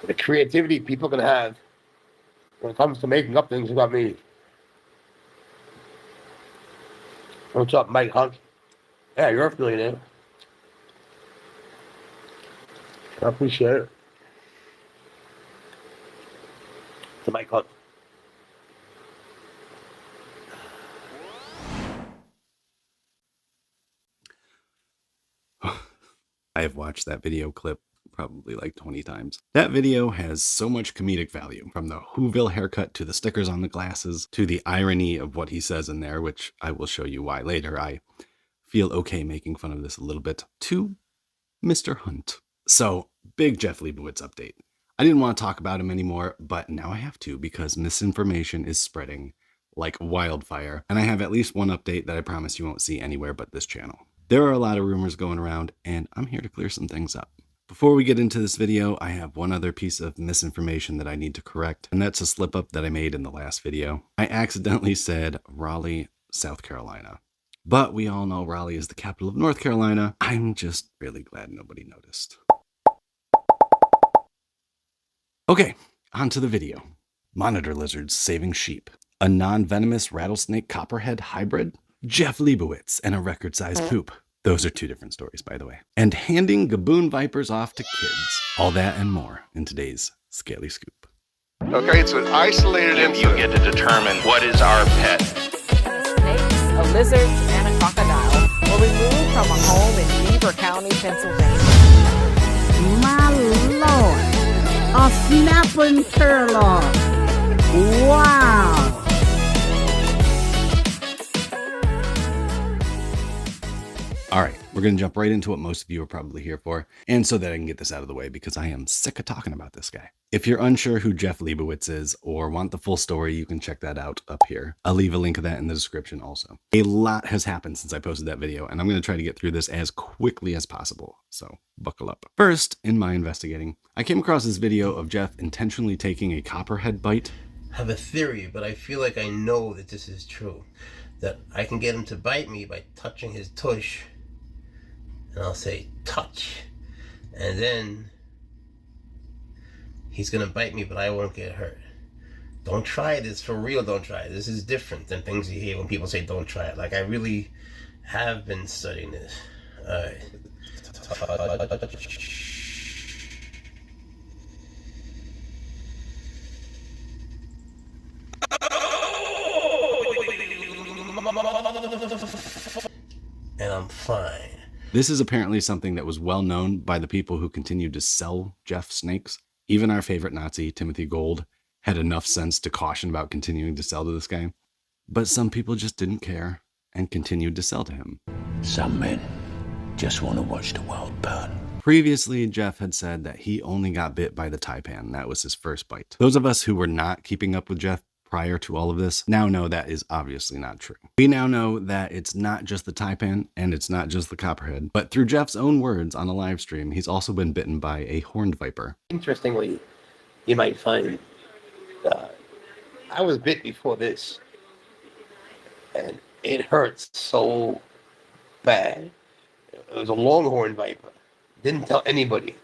The creativity people can have when it comes to making up things about me. What's up, Mike Hunt? Yeah, you're a billionaire. I appreciate it. To Mike Hunt. I have watched that video clip probably like 20 times. That video has so much comedic value, from the Whoville haircut to the stickers on the glasses to the irony of what he says in there, which I will show you why later. I feel okay making fun of this a little bit, to Mr. Hunt. So, big Jeff Leibowitz update. I didn't want to talk about him anymore, but now I have to because misinformation is spreading like wildfire, and I have at least one update that I promise you won't see anywhere but this channel. There are a lot of rumors going around, and I'm here to clear some things up. Before we get into this video, I have one other piece of misinformation that I need to correct, and that's a slip-up that I made in the last video. I accidentally said Raleigh, South Carolina. But we all know Raleigh is the capital of North Carolina. I'm just really glad nobody noticed. Okay, on to the video. Monitor lizards saving sheep. A non-venomous rattlesnake copperhead hybrid? Jeff Leibowitz and a record-sized poop. Those are two different stories, by the way. And handing gaboon vipers off to kids. All that and more in today's Scaley Scoop. Okay, it's an isolated incident. You get to determine what is our pet. Snakes, a lizard, and a crocodile were removed from a home in Beaver County, Pennsylvania. My Lord, a snapping turtle. Wow. All right, we're going to jump right into what most of you are probably here for, and so that I can get this out of the way because I am sick of talking about this guy. If you're unsure who Jeff Leibowitz is or want the full story, you can check that out up here. I'll leave a link of that in the description also. A lot has happened since I posted that video, and I'm going to try to get through this as quickly as possible, so buckle up. First, in my investigating, I came across this video of Jeff intentionally taking a copperhead bite. I have a theory, but I feel like I know that this is true. That I can get him to bite me by touching his tush. And I'll say, touch. And then he's going to bite me, but I won't get hurt. Don't try this. For real, don't try it. This is different than things you hear when people say don't try it. Like, I really have been studying this. Alright. And I'm fine. This is apparently something that was well known by the people who continued to sell Jeff snakes. Even our favorite Nazi, Timothy Gold, had enough sense to caution about continuing to sell to this guy. But some people just didn't care and continued to sell to him. Some men just want to watch the world burn. Previously, Jeff had said that he only got bit by the taipan. That was his first bite. Those of us who were not keeping up with Jeff prior to all of this now know that is obviously not true. We now know that it's not just the taipan and it's not just the copperhead, but through Jeff's own words on a live stream, he's also been bitten by a horned viper. Interestingly, you might find I was bit before this, and it hurts so bad. It was a longhorn viper. Didn't tell anybody.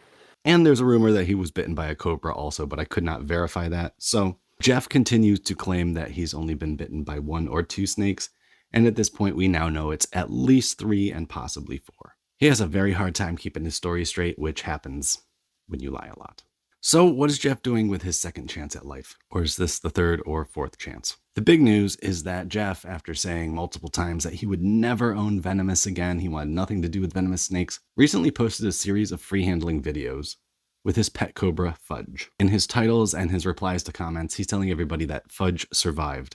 And there's a rumor that he was bitten by a cobra also, but I could not verify that. So Jeff continues to claim that he's only been bitten by 1 or 2 snakes, and at this point we now know it's at least 3 and possibly 4. He has a very hard time keeping his story straight, which happens when you lie a lot. So what is Jeff doing with his second chance at life? Or is this the 3rd or 4th chance? The big news is that Jeff, after saying multiple times that he would never own venomous again, he wanted nothing to do with venomous snakes, recently posted a series of free handling videos with his pet cobra, Fudge. In his titles and his replies to comments, he's telling everybody that Fudge survived,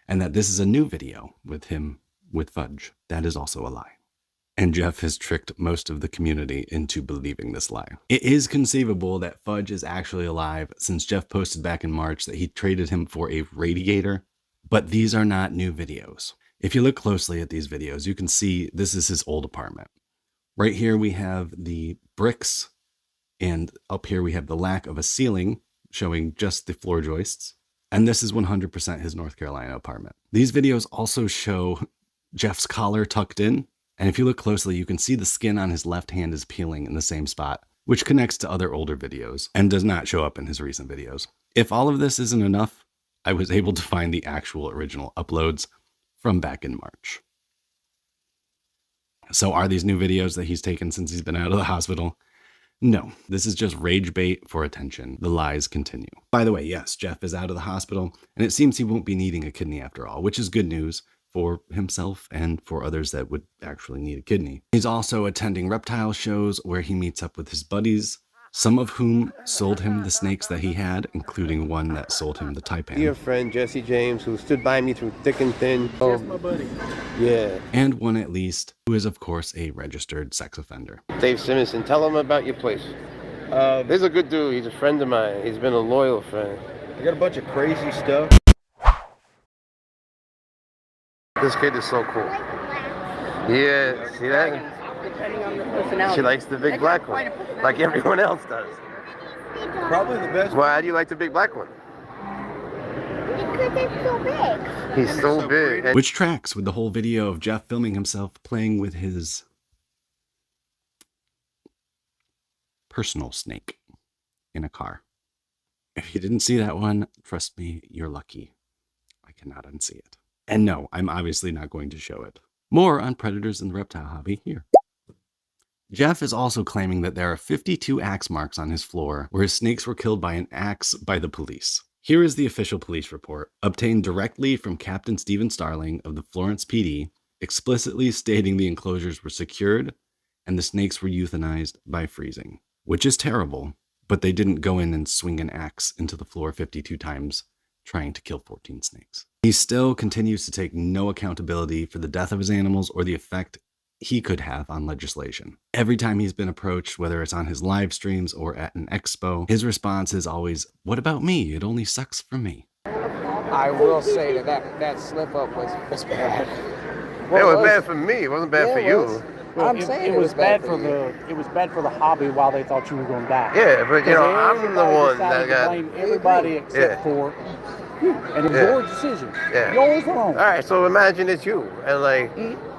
and that this is a new video with him with Fudge. That is also a lie. And Jeff has tricked most of the community into believing this lie. It is conceivable that Fudge is actually alive, since Jeff posted back in March that he traded him for a radiator, but these are not new videos. If you look closely at these videos, you can see this is his old apartment. Right here we have the bricks, and up here we have the lack of a ceiling, showing just the floor joists. And this is 100% his North Carolina apartment. These videos also show Jeff's collar tucked in. And if you look closely, you can see the skin on his left hand is peeling in the same spot which connects to other older videos and does not show up in his recent videos. If all of this isn't enough, I was able to find the actual original uploads from back in March. So are these new videos that he's taken since he's been out of the hospital? No, this is just rage bait for attention. The lies continue. By the way, yes, Jeff is out of the hospital, and it seems he won't be needing a kidney after all, which is good news for himself and for others that would actually need a kidney. He's also attending reptile shows where he meets up with his buddies, some of whom sold him the snakes that he had, including one that sold him the Taipan. Dear friend Jesse James, who stood by me through thick and thin. That's my buddy. Yeah. And one at least, who is of course a registered sex offender. Dave Simonson, tell him about your place. This is a good dude. He's a friend of mine. He's been a loyal friend. I got a bunch of crazy stuff. This kid is so cool. Yeah, see that? Depending on the personality. She likes the big black one, like everyone else does. Probably the best. Why do you like the big black one? Because it's so big. He's so big. And Which tracks with the whole video of Jeff filming himself playing with his personal snake in a car. If you didn't see that one, trust me, you're lucky. I cannot unsee it. And no, I'm obviously not going to show it. More on predators in the reptile hobby here. Jeff is also claiming that there are 52 axe marks on his floor where his snakes were killed by an axe by the police. Here is the official police report, obtained directly from Captain Stephen Starling of the Florence PD, explicitly stating the enclosures were secured and the snakes were euthanized by freezing. Which is terrible, but they didn't go in and swing an axe into the floor 52 times trying to kill 14 snakes. He still continues to take no accountability for the death of his animals or the effect he could have on legislation. Every time he's been approached, whether it's on his live streams or at an expo, his response is always, "What about me? It only sucks for me." I will say that slip up was bad. it was bad for me. It wasn't bad for you. I'm saying it was bad for the hobby while they thought you were going to die. Yeah, but I'm the one that got. Blame everybody except for you, and it was your decision. Yeah. You're always wrong. All right, so imagine it's you, and like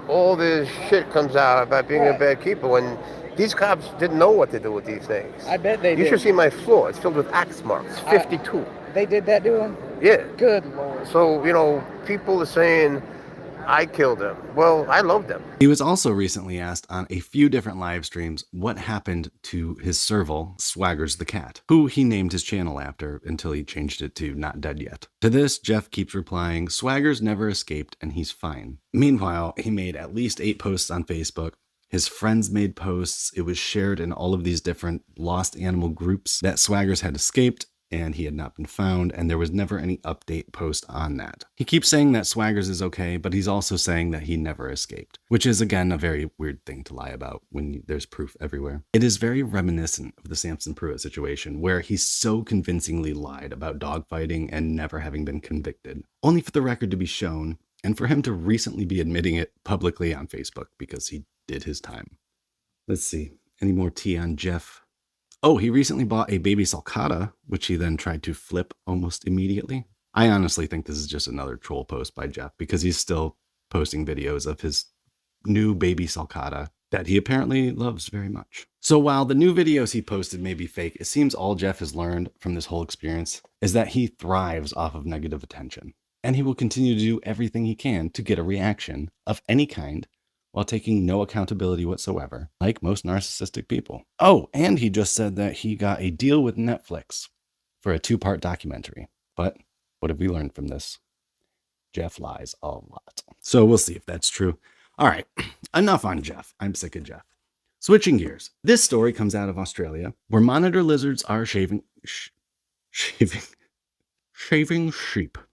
all this shit comes out about being a bad keeper when these cops didn't know what to do with these things. I bet they did. You should see my floor. It's filled with axe marks. 52. They did that to him? Yeah. Good Lord. So people are saying I killed them. Well, I love them. He was also recently asked on a few different live streams what happened to his serval, Swaggers the cat, who he named his channel after until he changed it to Not Dead Yet. To this, Jeff keeps replying, "Swaggers never escaped and he's fine." Meanwhile, he made at least 8 posts on Facebook. His friends made posts. It was shared in all of these different lost animal groups that Swaggers had escaped and he had not been found, and there was never any update post on that. He keeps saying that Swaggers is okay, but he's also saying that he never escaped, which is, again, a very weird thing to lie about when there's proof everywhere. It is very reminiscent of the Samson Pruitt situation, where he so convincingly lied about dogfighting and never having been convicted, only for the record to be shown, and for him to recently be admitting it publicly on Facebook because he did his time. Let's see, any more tea on Jeff? Oh, he recently bought a baby sulcata, which he then tried to flip almost immediately. I honestly think this is just another troll post by Jeff because he's still posting videos of his new baby sulcata that he apparently loves very much. So while the new videos he posted may be fake, it seems all Jeff has learned from this whole experience is that he thrives off of negative attention. And he will continue to do everything he can to get a reaction of any kind while taking no accountability whatsoever, like most narcissistic people. Oh, and he just said that he got a deal with Netflix for a 2-part documentary. But what have we learned from this? Jeff lies a lot. So we'll see if that's true. All right, enough on Jeff. I'm sick of Jeff. Switching gears. This story comes out of Australia, where monitor lizards are shaving sheep.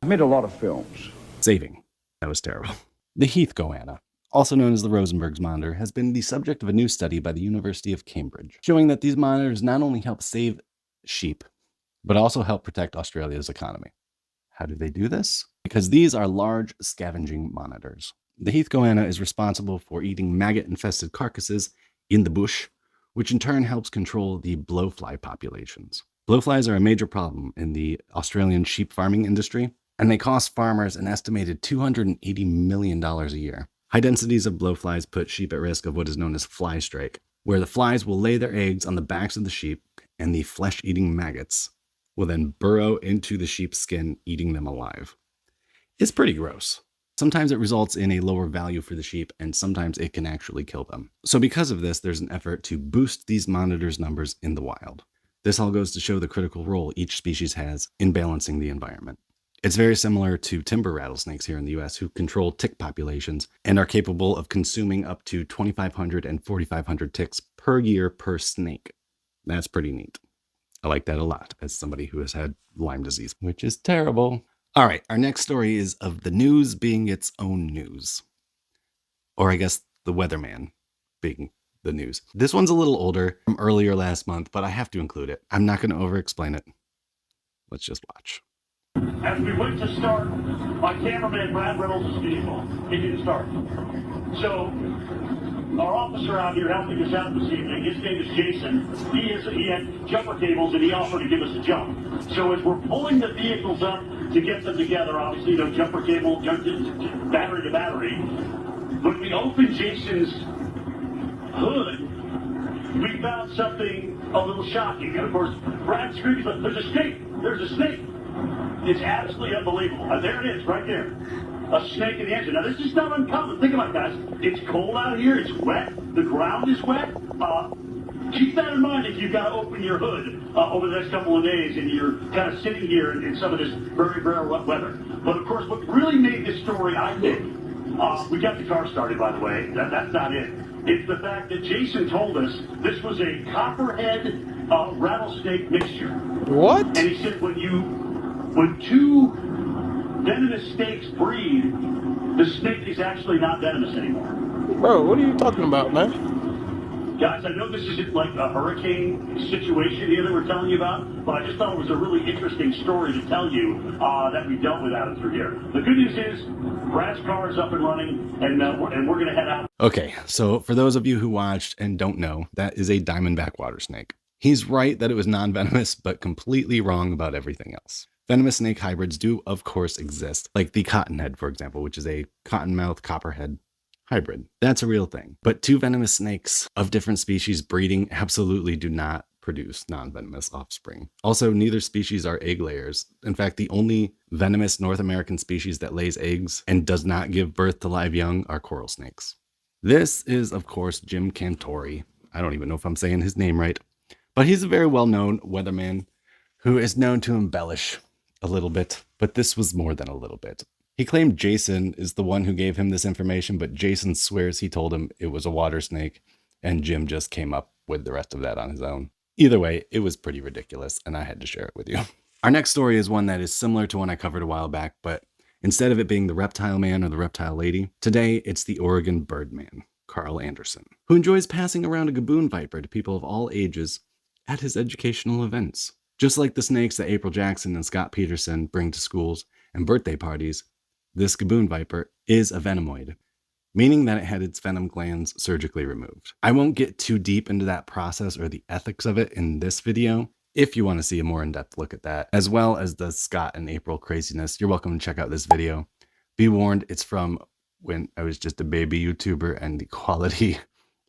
I made a lot of films. Saving. That was terrible. The Heath goanna, also known as the Rosenberg's monitor, has been the subject of a new study by the University of Cambridge, showing that these monitors not only help save sheep, but also help protect Australia's economy. How do they do this? Because these are large scavenging monitors. The Heath goanna is responsible for eating maggot-infested carcasses in the bush, which in turn helps control the blowfly populations. Blowflies are a major problem in the Australian sheep farming industry, and they cost farmers an estimated $280 million a year. High densities of blowflies put sheep at risk of what is known as fly strike, where the flies will lay their eggs on the backs of the sheep, and the flesh-eating maggots will then burrow into the sheep's skin, eating them alive. It's pretty gross. Sometimes it results in a lower value for the sheep, and sometimes it can actually kill them. So because of this, there's an effort to boost these monitors' numbers in the wild. This all goes to show the critical role each species has in balancing the environment. It's very similar to timber rattlesnakes here in the US, who control tick populations and are capable of consuming up to 2,500 and 4,500 ticks per year per snake. That's pretty neat. I like that a lot as somebody who has had Lyme disease, which is terrible. All right, our next story is of the news being its own news. Or I guess the weatherman being the news. This one's a little older, from earlier last month, but I have to include it. I'm not going to over-explain it. Let's just watch. As we went to start, my cameraman Brad Reynolds' vehicle, he didn't start. So our officer out here helping us out this evening, his name is Jason. He had jumper cables and he offered to give us a jump. So as we're pulling the vehicles up to get them together, obviously no jumper cable, battery to battery. When we opened Jason's hood, we found something a little shocking. And of course, Brad screams, "There's a snake! There's a snake!" It's absolutely unbelievable. There it is, right there. A snake in the engine. Now, this is not uncommon. Think about it, guys. It's cold out here. It's wet. The ground is wet. Keep that in mind if you've got to open your hood over the next couple of days and you're kind of sitting here in some of this very rare wet weather. But, of course, what really made this story, I think, we got the car started, by the way. That's not it. It's the fact that Jason told us this was a copperhead rattlesnake mixture. What? And he said when two venomous snakes breed, the snake is actually not venomous anymore. Bro, what are you talking about, man? Guys, I know this isn't like a hurricane situation here that we're telling you about, but I just thought it was a really interesting story to tell you that we dealt with out of through here. The good news is Brad's car is up and running, and we're going to head out. Okay, so for those of you who watched and don't know, that is a diamondback water snake. He's right that it was non-venomous, but completely wrong about everything else. Venomous snake hybrids do, of course, exist, like the cottonhead, for example, which is a cottonmouth copperhead hybrid. That's a real thing. But two venomous snakes of different species breeding absolutely do not produce non-venomous offspring. Also, neither species are egg layers. In fact, the only venomous North American species that lays eggs and does not give birth to live young are coral snakes. This is, of course, Jim Cantori. I don't even know if I'm saying his name right, but he's a very well-known weatherman who is known to embellish a little bit, but this was more than a little bit. He claimed Jason is the one who gave him this information, but Jason swears he told him it was a water snake, and Jim just came up with the rest of that on his own. Either way, it was pretty ridiculous, and I had to share it with you. Our next story is one that is similar to one I covered a while back, but instead of it being the Reptile Man or the Reptile Lady, today it's the Oregon Birdman, Carl Anderson, who enjoys passing around a gaboon viper to people of all ages at his educational events. Just like the snakes that April Jackson and Scott Peterson bring to schools and birthday parties, this gaboon viper is a venomoid, meaning that it had its venom glands surgically removed. I won't get too deep into that process or the ethics of it in this video. If you want to see a more in-depth look at that, as well as the Scott and April craziness, you're welcome to check out this video. Be warned, it's from when I was just a baby YouTuber, and the quality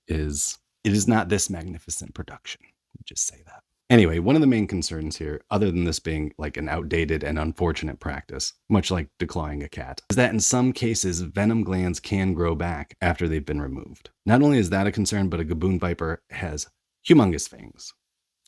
is not this magnificent production. Just say that. Anyway, one of the main concerns here, other than this being like an outdated and unfortunate practice, much like declawing a cat, is that in some cases, venom glands can grow back after they've been removed. Not only is that a concern, but a gaboon viper has humongous fangs,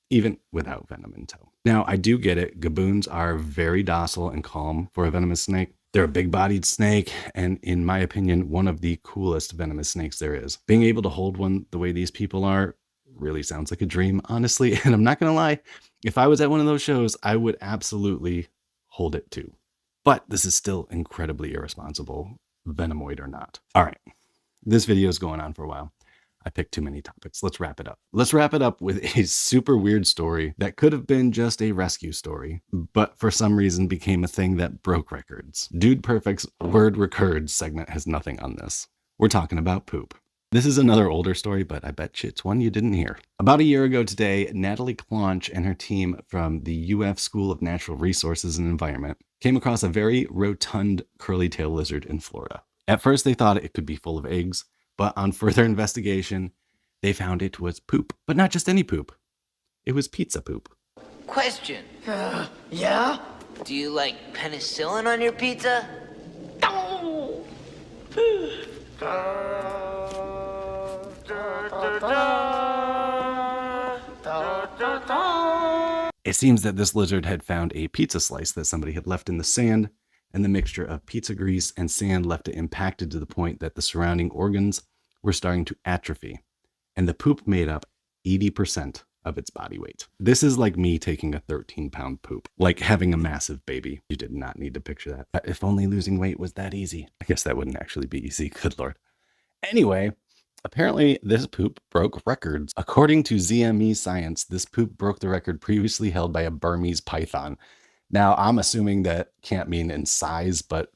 even without venom in tow. Now, I do get it. Gaboons are very docile and calm for a venomous snake. They're a big-bodied snake, and in my opinion, one of the coolest venomous snakes there is. Being able to hold one the way these people are really sounds like a dream, honestly. And I'm not going to lie, if I was at one of those shows, I would absolutely hold it too. But this is still incredibly irresponsible, venomoid or not. All right, this video is going on for a while. I picked too many topics. Let's wrap it up. Let's wrap it up with a super weird story that could have been just a rescue story, but for some reason became a thing that broke records. Dude Perfect's Word Recurred segment has nothing on this. We're talking about poop. This is another older story, but I bet you it's one you didn't hear. About a year ago today, Natalie Claunch and her team from the UF School of Natural Resources and Environment came across a very rotund curly-tailed lizard in Florida. At first, they thought it could be full of eggs, but on further investigation, they found it was poop, but not just any poop. It was pizza poop. Question. Yeah? Do you like penicillin on your pizza? It seems that this lizard had found a pizza slice that somebody had left in the sand, and the mixture of pizza grease and sand left it impacted to the point that the surrounding organs were starting to atrophy, and the poop made up 80% of its body weight. This is like me taking a 13-pound poop, like having a massive baby. You did not need to picture that. If only losing weight was that easy. I guess that wouldn't actually be easy, good lord. Anyway, apparently this poop broke records. According to ZME Science, this poop broke the record previously held by a Burmese python. Now, I'm assuming that can't mean in size, but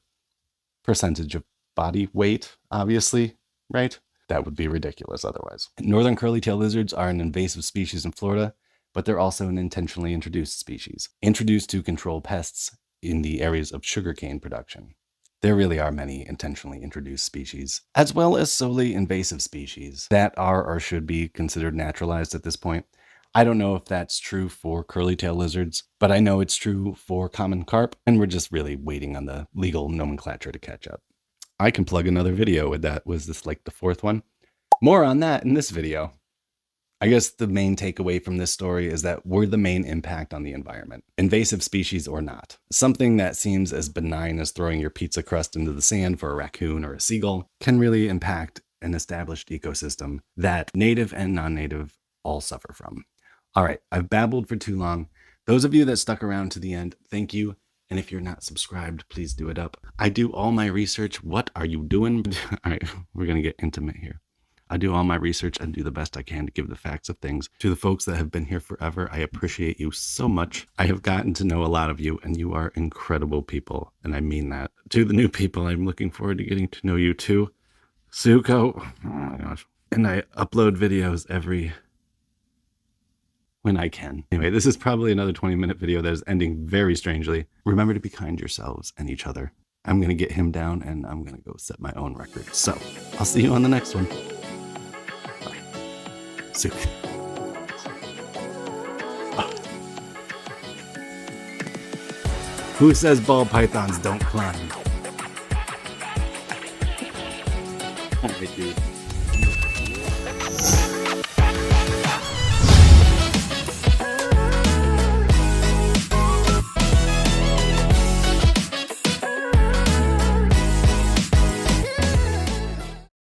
percentage of body weight, obviously, right? That would be ridiculous otherwise. Northern curly-tailed lizards are an invasive species in Florida, but they're also an intentionally introduced species, introduced to control pests in the areas of sugarcane production. There really are many intentionally introduced species, as well as solely invasive species that are or should be considered naturalized at this point. I don't know if that's true for curly-tailed lizards, but I know it's true for common carp, and we're just really waiting on the legal nomenclature to catch up. I can plug another video with that. Was this like the fourth one? More on that in this video. I guess the main takeaway from this story is that we're the main impact on the environment, invasive species or not. Something that seems as benign as throwing your pizza crust into the sand for a raccoon or a seagull can really impact an established ecosystem that native and non-native all suffer from. All right, I've babbled for too long. Those of you that stuck around to the end, thank you. And if you're not subscribed, please do it up. I do all my research. What are you doing? All right, we're going to get intimate here. I do all my research and do the best I can to give the facts of things. To the folks that have been here forever, I appreciate you so much. I have gotten to know a lot of you, and you are incredible people, and I mean that. To the new people, I'm looking forward to getting to know you too. Suko, oh my gosh. And I upload videos when I can. Anyway, this is probably another 20-minute video that is ending very strangely. Remember to be kind to yourselves and each other. I'm going to get him down, and I'm going to go set my own record. So, I'll see you on the next one. Bye. Soon. Oh. Who says ball pythons don't climb? All right, dude.